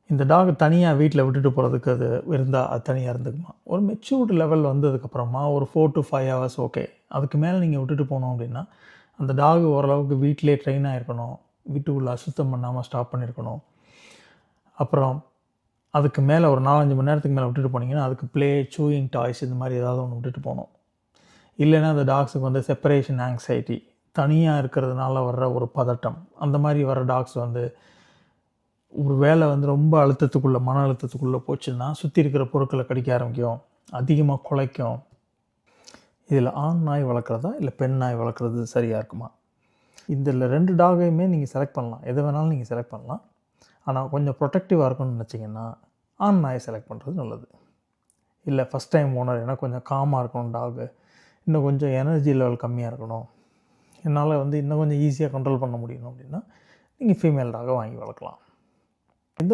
இந்த டாக் தனியாக வீட்டில் விட்டுட்டு போகிறதுக்கு அது இருந்தால் அது தனியாக இருந்துக்குமா? ஒரு மெச்சூர்டு லெவல் வந்ததுக்கப்புறமா ஒரு 4 to 5 ஹவர்ஸ் ஓகே. அதுக்கு மேலே நீங்கள் விட்டுட்டு போனோம் அப்படின்னா, அந்த டாக் ஓரளவுக்கு வீட்டிலே ட்ரெயின் ஆகிருக்கணும். வீட்டுக்குள்ளே அசுத்தம் பண்ணாமல் ஸ்டாப் பண்ணியிருக்கணும். அப்புறம் அதுக்கு மேலே ஒரு 4-5 மணி நேரத்துக்கு மேலே விட்டுட்டு போனீங்கன்னா, அதுக்கு ப்ளே, சூயிங் டாய்ஸ் இந்த மாதிரி ஏதாவது ஒன்று விட்டுட்டு போகணும். இல்லைன்னா அந்த டாக்ஸுக்கு வந்து செப்பரேஷன் ஆங்ஸைட்டி, தனியாக இருக்கிறதுனால வர்ற ஒரு பதட்டம், அந்த மாதிரி வர டாக்ஸ் வந்து ஒரு வேலை வந்து ரொம்ப அழுத்தத்துக்குள்ளே, மன அழுத்தத்துக்குள்ளே போச்சுன்னா சுற்றி இருக்கிற பொருட்களை கடிக்க ஆரம்பிக்கும், அதிகமாக குலைக்கும். இதில் ஆண் நாய் வளர்க்குறதா இல்லை பெண் நாய் வளர்க்குறது சரியாக இருக்குமா? இதில் 2 டாகையுமே நீங்கள் செலக்ட் பண்ணலாம். எது வேணாலும் நீங்கள் செலக்ட் பண்ணலாம். ஆனால் கொஞ்சம் ப்ரொடெக்டிவாக இருக்கணும்னு நினச்சிங்கன்னா ஆண் நாயை செலக்ட் பண்ணுறது நல்லது. இல்லை ஃபஸ்ட் டைம் ஓனர் ஏன்னா கொஞ்சம் காமாக இருக்கணும் டாகு, இன்னும் கொஞ்சம் எனர்ஜி லெவல் கம்மியாக இருக்கணும், என்னால் வந்து இன்னும் கொஞ்சம் ஈஸியாக கண்ட்ரோல் பண்ண முடியணும் அப்படின்னா நீங்கள் ஃபீமேல் டாகை வாங்கி வளர்க்கலாம்.